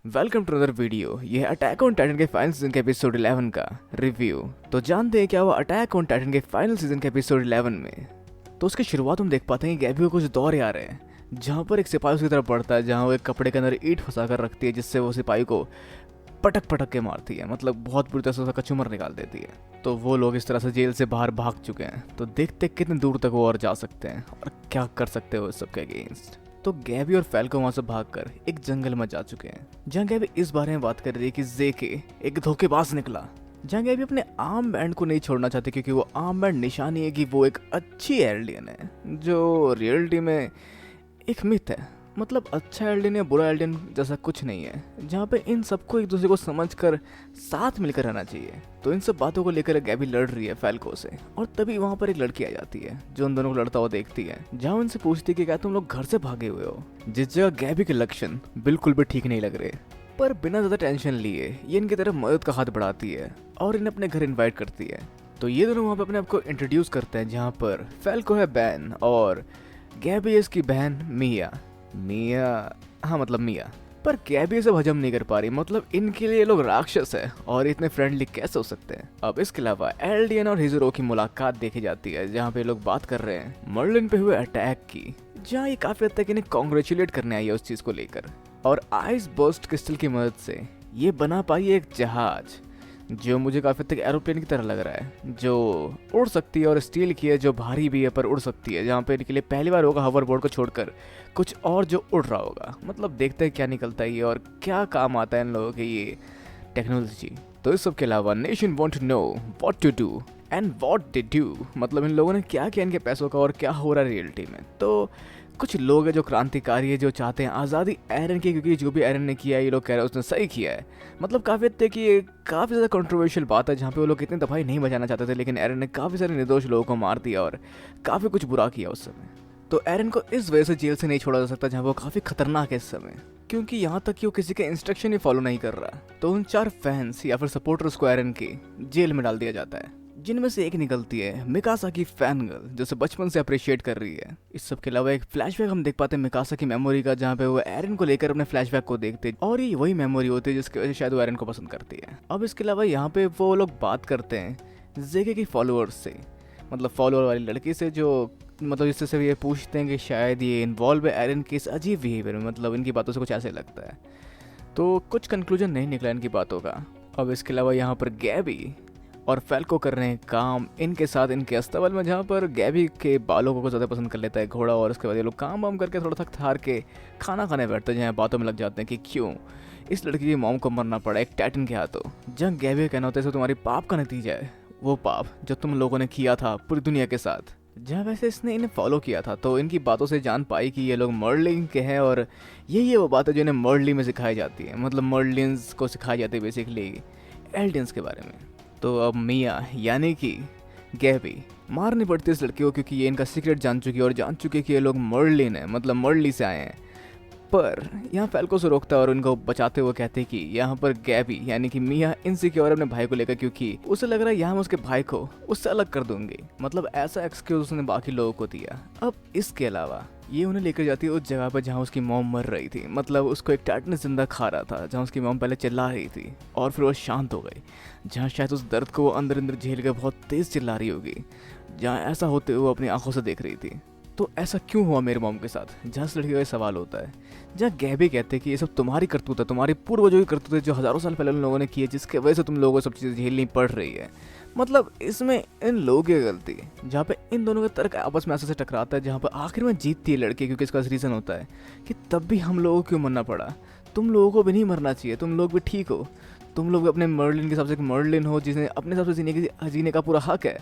Welcome to other video. ये है attack on Titan के फाइनल सीजन के एपिसोड 11 का रिव्यू। तो जानते हैं क्या हुआ अटैक ऑन टाइटन के फाइनल सीजन के एपिसोड 11 में। तो उसकी शुरुआत हम देख पाते हैं कि गैबी को कुछ दौरे आ रहे हैं जहाँ पर एक सिपाही उसकी तरफ बढ़ता है, जहाँ वो एक कपड़े के अंदर ईंट फंसा कर रखती है जिससे वो सिपाही को पटक पटक के मारती है, मतलब बहुत बुरी तरह से उसका कचूमर निकाल देती है। तो वो लोग इस तरह से जेल से बाहर भाग चुके हैं। तो देखते कितने दूर तक वो और जा सकते हैं और क्या कर सकते हो इस सबके अगेंस्ट। तो गैबी और फैल्को वहां से भागकर एक जंगल में जा चुके हैं, जहाँ गैबी इस बारे में बात कर रही है कि जेके एक धोखेबाज निकला। जहाँ गैबी अपने आर्म बैंड को नहीं छोड़ना चाहती क्योंकि वो आर्म बैंड निशानी है कि वो एक अच्छी एल्डियन है, जो रियलिटी में एक मिथ है। मतलब अच्छा एल्डियन या बुरा एल्डियन जैसा कुछ नहीं है, जहाँ पे इन सबको एक दूसरे को समझकर साथ मिलकर रहना चाहिए। तो इन सब बातों को लेकर गैबी लड़ रही है फैल्को से, और तभी वहाँ पर एक लड़की आ जाती है जो उन दोनों को लड़ता हुआ देखती है, जहाँ उनसे पूछती है कि क्या तुम लोग घर से भागे हुए हो, जिस जगह गैबी के लक्षण बिल्कुल भी ठीक नहीं लग रहे। पर बिना ज्यादा टेंशन लिए ये इनकी तरफ मदद का हाथ बढ़ाती है और इन्हें अपने घर इन्वाइट करती है। तो ये दोनों वहाँ पे अपने आप को इंट्रोड्यूस करते हैं, जहाँ पर फैल्को है बैन और गैबी है इसकी बहन मिया। हाँ मतलब मिया। पर गैबी इसे हजम नहीं कर पा रही, मतलब इनके लिए लोग राक्षस है और इतने फ्रेंडली कैसे हो सकते हैं। अब इसके अलावा एल्डियन और हिजुरो की मुलाकात देखी जाती है, जहाँ पे लोग बात कर रहे हैं मर्लिन पे हुए अटैक की, जहाँ ये काफी हद तक इन्हें कॉन्ग्रेचुलेट करने आई है उस चीज को लेकर। और आइस बर्स्ट क्रिस्टल की मदद से ये बना पाई एक जहाज जो मुझे काफी हद तक एरोप्लेन की तरह लग रहा है, जो उड़ सकती है और स्टील की है, जो भारी भी है पर उड़ सकती है। जहाँ पे इनके लिए पहली बार होगा हवर बोर्ड को छोड़कर कुछ और जो उड़ रहा होगा। मतलब देखते हैं क्या निकलता है ये और क्या काम आता है इन लोगों की ये टेक्नोलॉजी। तो इस सब के अलावा nation want to know what to do and what they do, मतलब इन लोगों ने क्या किया इनके पैसों का और क्या हो रहा है रियलिटी में। तो कुछ लोग हैं जो क्रांतिकारी है, जो चाहते हैं आज़ादी एरन की, क्योंकि जो भी एरन ने किया है ये लोग कह रहे हैं उसने सही किया है। मतलब काफ़ी हद तक ये काफ़ी ज़्यादा कंट्रोवर्शियल बात है, जहाँ पे वो लोग इतनी दफाई नहीं बचाना चाहते थे, लेकिन एरन ने काफ़ी सारे निर्दोष लोगों को मार दिया और काफ़ी कुछ बुरा किया उस समय। तो एरन को इस वजह से जेल से नहीं छोड़ा जा सकता, जहाँ वो काफ़ी खतरनाक है इस समय, क्योंकि यहाँ तक कि वो किसी के इंस्ट्रक्शन ही फॉलो नहीं कर रहा। तो उन 4 फैंस या फिर सपोर्टर्स को एरन के जेल में डाल दिया जाता है, जिनमें से एक निकलती है मिकासा की फैन गर्ल, जो उसे बचपन से अप्रिशिएट कर रही है। इस सब के अलावा एक फ्लैशबैक हम देख पाते हैं मिकासा की मेमोरी का, जहाँ पे वो एरन को लेकर अपने फ्लैशबैक को देखते हैं, और ये वही मेमोरी होती है जिसकी वजह से शायद वो एरन को पसंद करती है। अब इसके अलावा यहाँ पे वो लोग बात करते हैं जेके की फॉलोअर्स से, मतलब फॉलोअर वाली लड़की से, जो मतलब इससे से ये पूछते हैं कि शायद ये इन्वॉल्व है एरन के इस अजीब बिहेवियर में, मतलब इनकी बातों से कुछ ऐसे लगता है। तो कुछ कंक्लूजन नहीं निकला इनकी बातों का। अब इसके अलावा यहाँ पर गैबी और फैल्को कर रहे हैं काम इनके साथ इनके अस्तबल में, जहाँ पर गैबी के बालों को ज़्यादा पसंद कर लेता है घोड़ा, और उसके बाद ये लोग काम वाम करके थोड़ा थक हार के खाना खाने बैठते हैं, जहाँ बातों में लग जाते हैं कि क्यों इस लड़की की मॉम को मरना पड़ा एक टाइटन के हाथों। जहाँ गैबी का कहना होता है तुम्हारी पाप का नतीजा है, वो पाप जो तुम लोगों ने किया था पूरी दुनिया के साथ। जहाँ वैसे इसने इन्हें फॉलो किया था, तो इनकी बातों से जान पाई कि ये लोग मर्लिन के हैं, और यही वो बात है जो इन्हें मर्ली में सिखाई जाती है, मतलब मर्लिन्स को सिखाई जाती है बेसिकली एल्डियंस के बारे में। तो अब मिया यानी कि गैबी मारनी पड़ती है इस लड़की को, क्योंकि ये इनका सीक्रेट जान चुकी है और जान चुकी है कि ये लोग मर्लिन है, मतलब मर्ली से आए हैं। पर यहाँ फैल्को से रोकता है और उनको बचाते हुए कहते हैं कि यहाँ पर गैबी यानी कि मिया इनसिक्योर अपने भाई को लेकर, क्योंकि उसे लग रहा है यहाँ मैं उसके भाई को उससे अलग कर दूंगी। मतलब ऐसा एक्सक्यूज उसने बाकी लोगों को दिया। अब इसके अलावा ये उन्हें लेकर जाती है उस जगह पर जहाँ उसकी मॉम मर रही थी, मतलब उसको एक टाइटन जिंदा खा रहा था, जहाँ उसकी मॉम पहले चिल्ला रही थी और फिर वो शांत हो गई, जहाँ शायद उस दर्द को वो अंदर अंदर झेल कर बहुत तेज चिल्ला रही होगी, जहाँ ऐसा होते हुए अपनी आंखों से देख रही थी। तो ऐसा क्यों हुआ मेरे मॉम के साथ, जहाँ इस लड़की का सवाल होता है, जहाँ गैबी कहते हैं कि ये सब तुम्हारी करतूत है, तुम्हारी पूर्वजों की करतूत है जो हज़ारों साल पहले उन लोगों ने की है, जिसके वजह से तुम लोगों को सब चीज़ें झेलनी पड़ रही है। मतलब इसमें इन लोगों की गलती है, जहाँ पे इन दोनों का तर्क आपस में ऐसे से टकराता है, जहाँ पर आखिर में जीतती है लड़की, क्योंकि इसका रीज़न होता है कि तब भी हम लोगों को क्यों मरना पड़ा, तुम लोगों को भी नहीं मरना चाहिए, तुम लोग भी ठीक हो, तुम लोग अपने मर्लिन के हिसाब से मर्लिन हो, जिसने अपने हिसाब से जीने का पूरा हक है।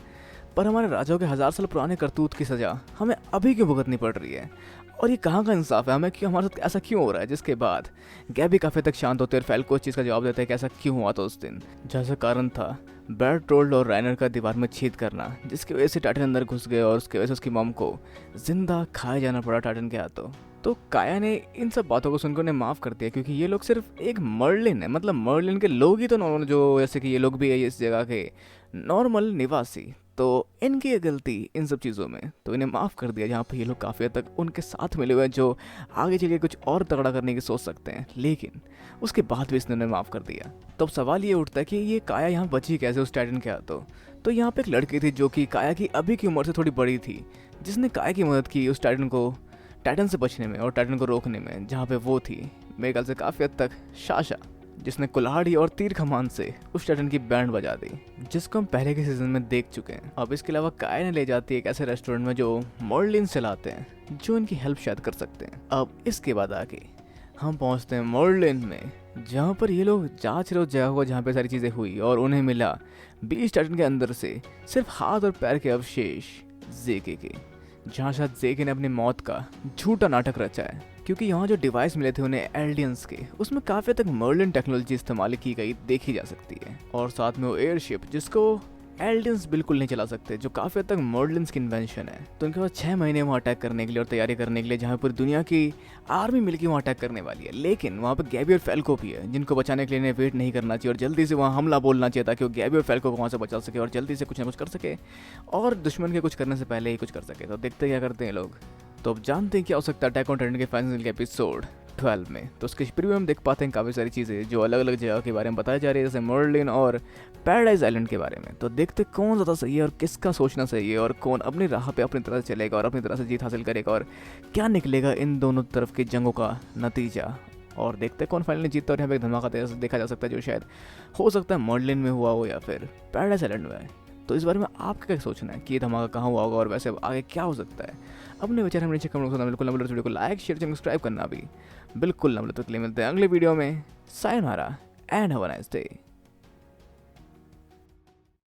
पर हमारे राजाओं के 1000 साल पुराने करतूत की सज़ा हमें अभी क्यों भुगतनी पड़ रही है, और ये कहाँ का इंसाफ है, हमें क्यों हमारे साथ ऐसा क्यों हो रहा है। जिसके बाद गैबी काफ़ी तक शांत होते हैं और फैल्को इस चीज़ का जवाब देता है कि ऐसा क्यों हुआ था उस दिन, जैसा कारण था बेर्टोल्ड और राइनर का दीवार में छेद करना, जिसकी वजह से टाइटन अंदर घुस गए और उसकी वजह से उसकी मॉम को जिंदा खाया जाना पड़ा टाइटन के हाथों। तो काया ने इन सब बातों को सुनकर उन्हें माफ़ कर दिया, क्योंकि ये लोग सिर्फ एक मर्लिन है, मतलब मर्लिन के लोग ही तो नॉर्मल, जो जैसे कि ये लोग भी है इस जगह के नॉर्मल निवासी। तो इनकी ये गलती इन सब चीज़ों में, तो इन्हें माफ़ कर दिया, जहाँ पे ये लोग काफ़ी हद तक उनके साथ मिले हुए हैं जो आगे चल के कुछ और तगड़ा करने की सोच सकते हैं, लेकिन उसके बाद भी इसने उन्हें माफ़ कर दिया। तो अब सवाल ये उठता है कि ये काया यहाँ बची कैसे उस टाइटन के हाथों। तो यहाँ पे एक लड़की थी जो कि काया की अभी की उम्र से थोड़ी बड़ी थी, जिसने काया की मदद की उस टाइटन से बचने में और टाइटन को रोकने में, जहाँ पे वो थी मेरे ख्याल से काफ़ी हद तक शाशा, जिसने कुल्हाड़ी और तीर कमान से उस टाइटन की बैंड बजा दी, जिसको हम पहले के सीजन में देख चुके हैं। अब इसके अलावा काया ने ले जाती है एक ऐसे रेस्टोरेंट में जो मर्लिन चलाते हैं, जो इनकी हेल्प शायद कर सकते हैं। अब इसके बाद आके हम पहुंचते हैं मर्लिन में, जहाँ पर ये लोग जांच रहे उस जगह को जहाँ पे सारी चीज़ें हुई, और उन्हें मिला बीच टाइटन के अंदर से सिर्फ हाथ और पैर के अवशेष जेके के, जहाँ शायद जेके ने अपनी मौत का झूठा नाटक रचा है, क्योंकि यहाँ जो डिवाइस मिले थे उन्हें एल्डियंस के, उसमें काफ़ी तक मर्लिन टेक्नोलॉजी इस्तेमाल की गई देखी जा सकती है। और साथ में वो एयरशिप जिसको एल्डियंस बिल्कुल नहीं चला सकते, जो काफ़ी हद तक मर्लिन्स की इन्वेंशन है। तो उनके पास 6 महीने वहाँ अटैक करने के लिए और तैयारी करने के लिए, जहाँ पूरी दुनिया की आर्मी मिलकर वहाँ अटैक करने वाली है। लेकिन वहाँ पर गैबी और फैल्को भी है, जिनको बचाने के लिए इन्हें वेट नहीं करना चाहिए और जल्दी से वहाँ हमला बोलना चाहिए, ताकि वो गैबी और फैल्को को वहाँ से बचा सके और जल्दी से कुछ ना कुछ कर सके और दुश्मन के कुछ करने से पहले ही कुछ कर सके। तो देखते क्या करते हैं लोग। तो अब जानते हैं क्या हो सकता है अटैक ऑन टाइटन के फाइनल के एपिसोड 12 में। तो उसके प्रीव्यू में देख पाते हैं काफ़ी सारी चीज़ें जो अलग अलग जगह के बारे में बताई जा रही है, जैसे मर्लिन और पैराडाइज आइलैंड के बारे में। तो देखते कौन ज़्यादा सही है और किसका सोचना सही है, और कौन अपनी राह पे अपनी तरह से चलेगा और अपनी तरह से जीत हासिल करेगा, और क्या निकलेगा इन दोनों तरफ की जंगों का नतीजा। और देखते कौन फाइनली जीतता है। और यहाँ पे एक धमाका देखा जा सकता है, जो शायद हो सकता है मर्लिन में हुआ हो या फिर पैराडाइज आइलैंड में। तो इस बारे में आपका क्या सोचना है कि ये धमाका कहाँ हुआ होगा और वैसे आगे क्या हो सकता है। अपने विचार हमें नीचे कमेंट करना बिल्कुल ना भूलें। वीडियो को लाइक शेयर सब्सक्राइब करना भी बिल्कुल ना भूलें। तो मिलते हैं अगले वीडियो में। Sayonara and have a nice day.